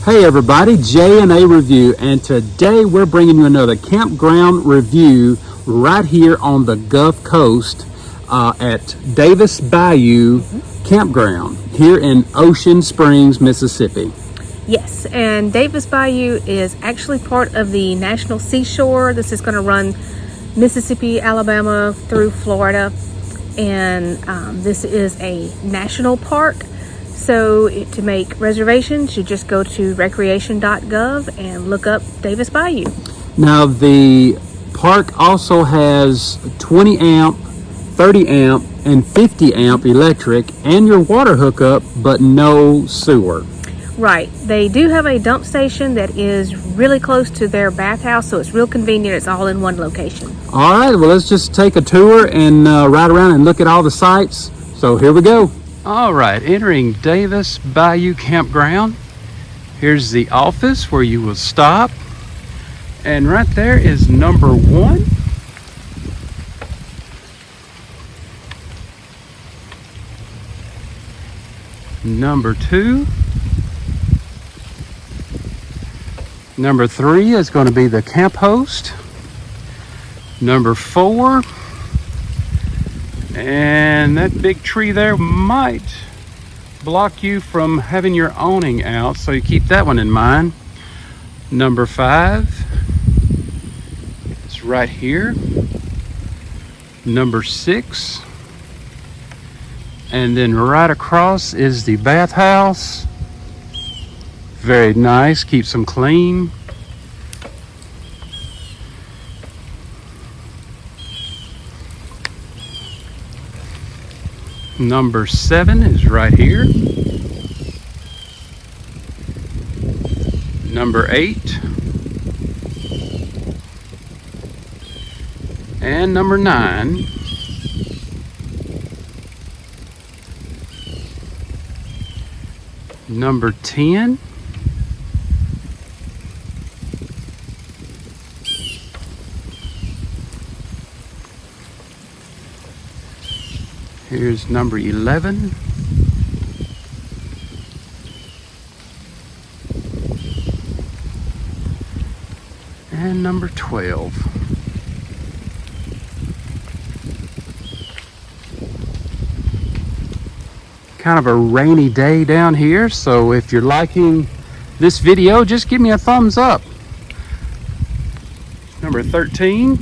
Hey everybody, J&A Review, and today we're bringing you another campground review right here on the Gulf Coast at Davis Bayou Campground here in Ocean Springs, Mississippi. Yes, and Davis Bayou is actually part of the National Seashore. This is going to run Mississippi, Alabama through Florida, and this is a national park. So to make reservations, you just go to recreation.gov and look up Davis Bayou. Now the park also has 20 amp, 30 amp, and 50 amp electric and your water hookup, but no sewer. Right. They do have a dump station that is really close to their bathhouse, so it's real convenient. It's all in one location. All right, well, let's just take a tour and ride around and look at all the sites. So here we go. All right, entering Davis Bayou Campground. Here's the office where you will stop. And right there is number 1. Number 2. Number 3 is going to be the camp host. Number 4. And that big tree there might block you from having your awning out, so you keep that one in mind. Number 5 is right here. Number 6. And then right across is the bathhouse. Very nice, keeps them clean. Number 7 is right here. Number 8. And number 9. Number 10. Here's number 11. And number 12. Kind of a rainy day down here, so if you're liking this video, just give me a thumbs up. Number 13.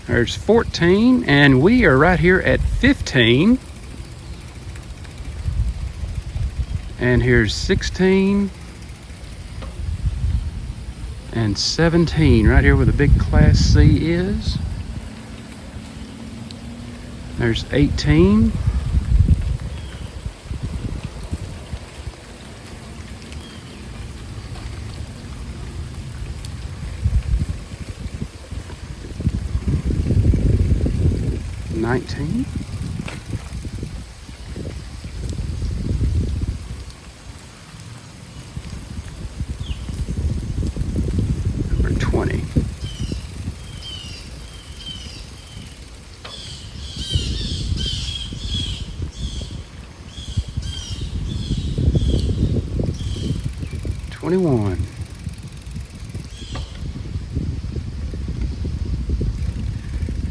There's 14, and we are right here at 15. And here's 16 and 17, right here where the big Class C is. There's 18. Number 20. $21.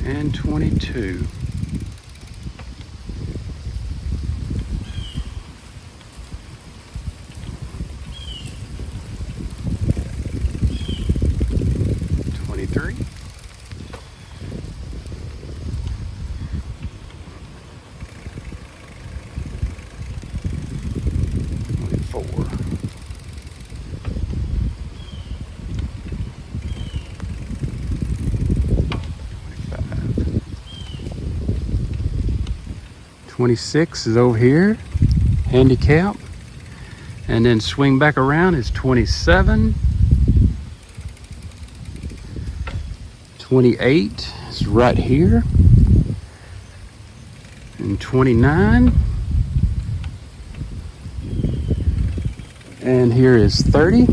And $22. $23. $24. $26 is over here, handicap, and then swing back around is 27. 28 is right here, and 29, and here is 30,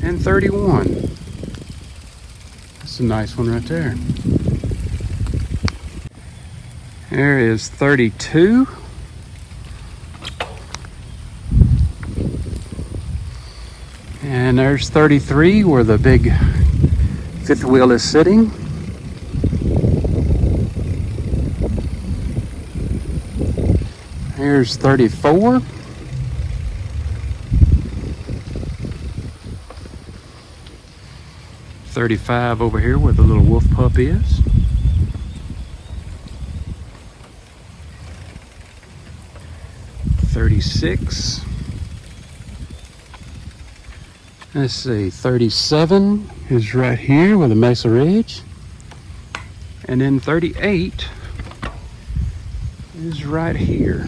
and 31. That's a nice one right there. There is 32, And there's 33 where the big fifth wheel is sitting. Here's 34. 35 over here where the little wolf pup is. $36. Let's see, 37 is right here with a Mesa Ridge. And then 38 is right here.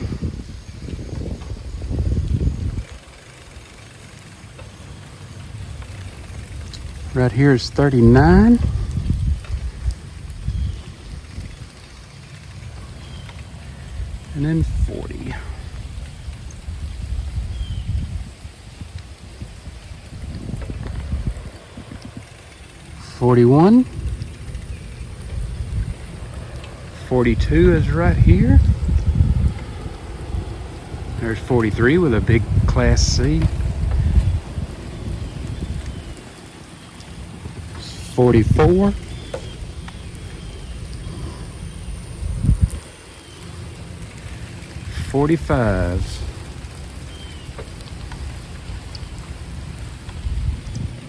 Right here is 39. And then 40. $41. 42 is right here. There's 43 with a big Class C. 44. 45.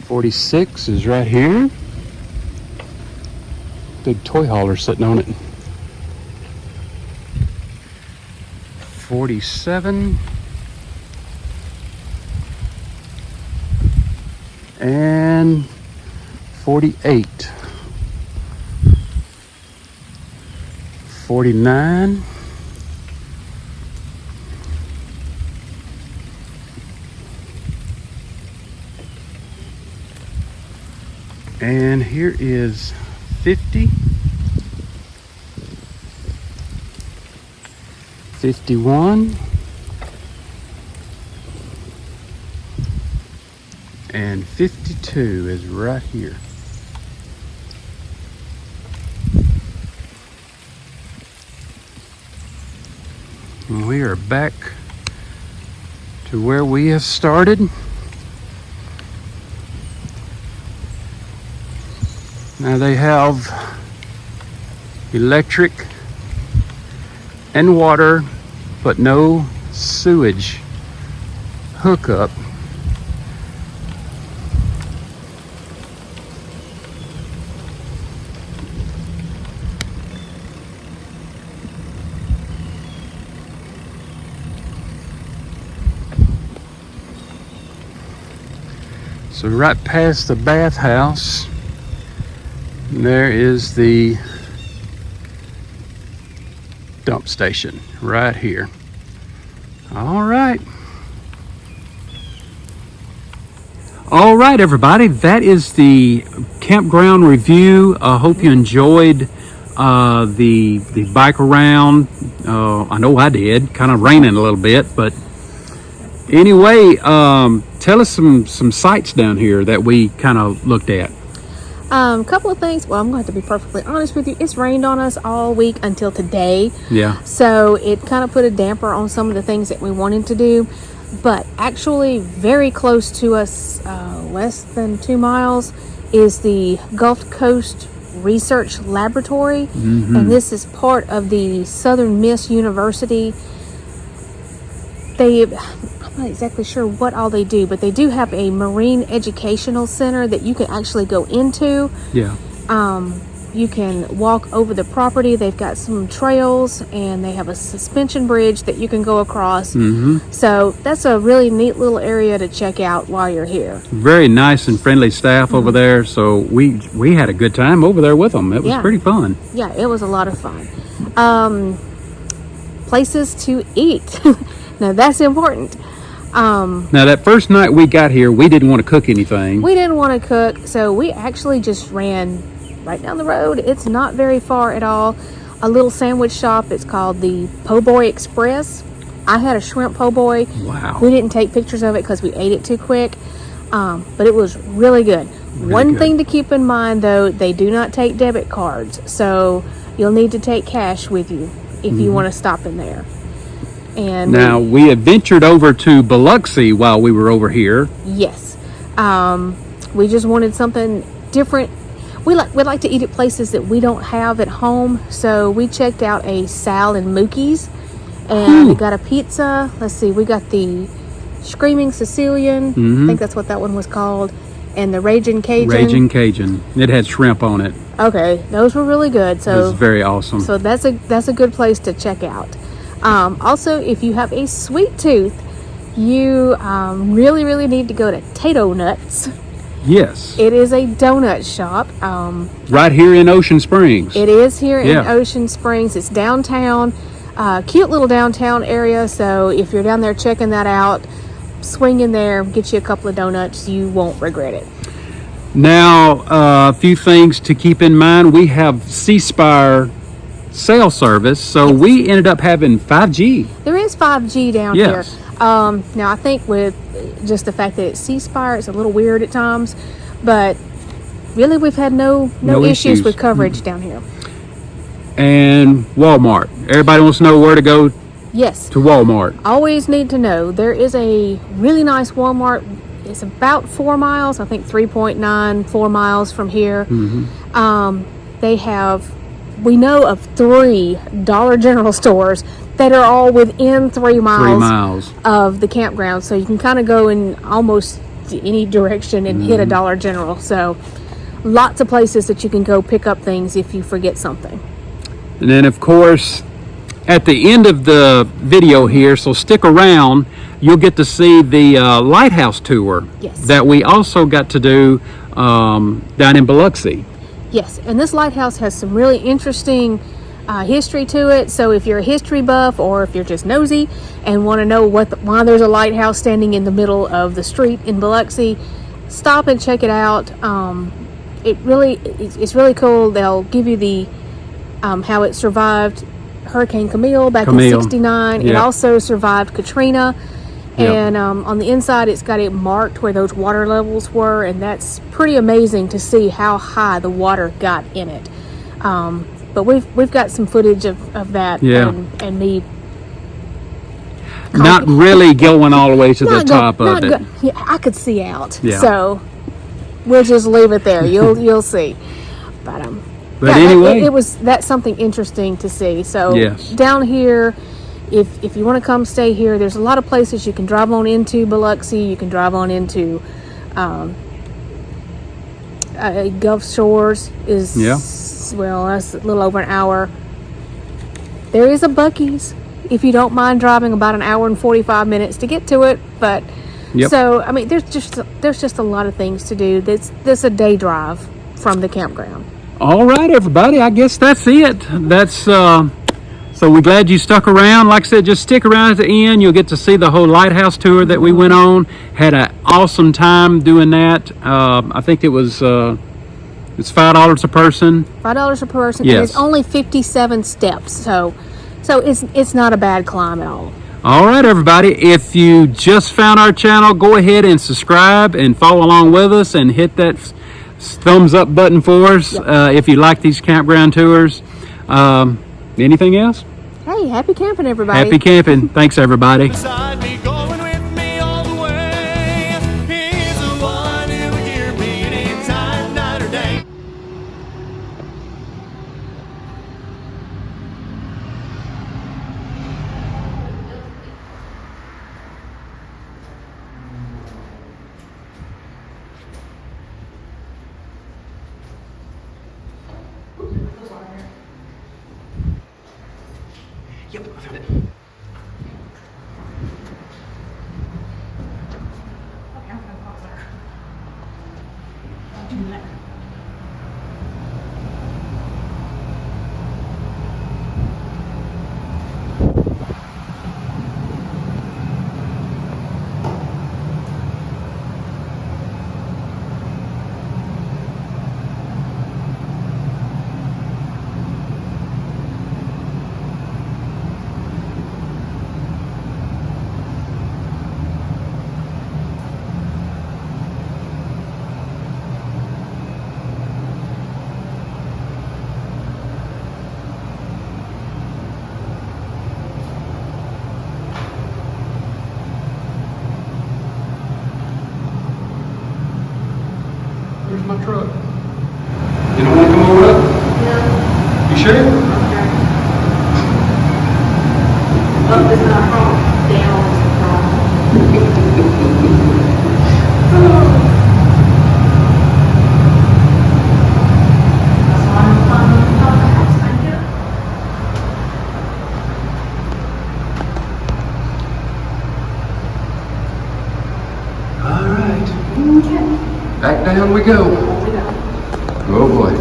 46 is right here. Big toy hauler sitting on it. 47. And 48. 49. And here is 50. 51. And 52 is right here. And we are back to where we have started. Now they have electric and water, but no sewage hookup. So right past the bathhouse, there is the dump station right here. All right. All right, everybody. That is the campground review. I hope you enjoyed the bike around. I know I did. Kind of raining a little bit, but anyway, tell us some sights down here that we kind of looked at. Couple of things. Well, I'm going to have to be perfectly honest with you. It's rained on us all week until today. Yeah. So it kind of put a damper on some of the things that we wanted to do. But actually very close to us, less than 2 miles, is the Gulf Coast Research Laboratory. Mm-hmm. And this is part of the Southern Miss University. I'm not exactly sure what all they do, but they do have a marine educational center that you can actually go into. Yeah. You can walk over the property. They've got some trails, and they have a suspension bridge that you can go across. Mm-hmm. So that's a really neat little area to check out while you're here. Very nice and friendly staff over there. So we had a good time over there with them. It was pretty fun. Yeah, it was a lot of fun. Places to eat. Now that's important. Now that first night we got here, we didn't want to cook anything. We didn't want to cook, so we actually just ran right down the road. It's not very far at all. A little sandwich shop. It's called the Po' Boy Express. I had a shrimp po' boy. Wow. We didn't take pictures of it because we ate it too quick, but it was really good. One thing to keep in mind, though, they do not take debit cards, so you'll need to take cash with you if you want to stop in there. And now we had ventured over to Biloxi while we were over here. yes, We just wanted something different. We like to eat at places that we don't have at home, so we checked out a Sal and Mookie's, and we got a pizza. Let's see, we got the Screaming Sicilian. I think that's what that one was called, and the Raging Cajun. Raging Cajun. It had shrimp on it. Okay, those were really good. So it was very awesome. So that's a good place to check out. Also, if you have a sweet tooth, you really need to go to Tato Nuts. Yes. It is a donut shop. Right here in Ocean Springs. It is here in Ocean Springs. It's downtown. Cute little downtown area. So if you're down there checking that out, swing in there, get you a couple of donuts. You won't regret it. Now, a few things to keep in mind. We have C-spire cell service, so we ended up having 5G. There is 5G down here. Now, I think with just the fact that it's C-spire, it's a little weird at times, but really we've had no issues with coverage down here. And Walmart. Everybody wants to know where to go. Yes. To Walmart. Always need to know. There is a really nice Walmart. It's about 4 miles, I think 3.94 miles from here. They have, we know of 3 Dollar General stores that are all within 3 miles of the campground. So you can kind of go in almost any direction and hit a Dollar General. So lots of places that you can go pick up things if you forget something. And then, of course, at the end of the video here, so stick around, you'll get to see the lighthouse tour that we also got to do down in Biloxi. Yes, and this lighthouse has some really interesting history to it. So if you're a history buff, or if you're just nosy and want to know why there's a lighthouse standing in the middle of the street in Biloxi, stop and check it out. It's really cool. They'll give you the how it survived Hurricane Camille back in '69. It also survived Katrina. And on the inside, it's got it marked where those water levels were, and that's pretty amazing to see how high the water got in it. But we've got some footage of that, and me not really going all the way to the top of it. I could see out, so we'll just leave it there. You'll see. But anyway, that's something interesting to see. So down here, if you want to come stay here, there's a lot of places you can drive on into Biloxi. You can drive on into Gulf Shores well, that's a little over an hour. There is a Buc-ee's if you don't mind driving about an hour and 45 minutes to get to it. But so I mean, there's just a lot of things to do. That's a day drive from the campground. All right, everybody. I guess that's it. That's so we're glad you stuck around. Like I said, just stick around at the end. You'll get to see the whole lighthouse tour that we went on. Had an awesome time doing that. I think it was it's $5 a person. $5 a person. Yes. And it's only 57 steps. So it's not a bad climb at all. All right, everybody. If you just found our channel, go ahead and subscribe and follow along with us and hit that thumbs up button for us if you like these campground tours. Anything else? Hey, happy camping, everybody. Happy camping. Thanks, everybody. Yep, I found it. Where's my truck? You don't want to come over up? No. You sure? Okay. Up is not wrong. Down is wrong. All right. Back down we go. Oh boy.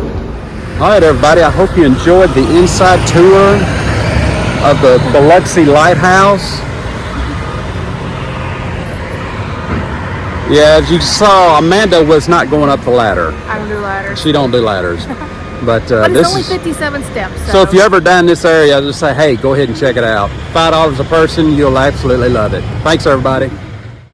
All right, everybody. I hope you enjoyed the inside tour of the Biloxi Lighthouse. Yeah, as you saw, Amanda was not going up the ladder. I don't do ladders. She don't do ladders. But, But this it's only is 57 steps. so if you're ever down this area, just say, hey, go ahead and check it out. $5 a person, you'll absolutely love it. Thanks, everybody.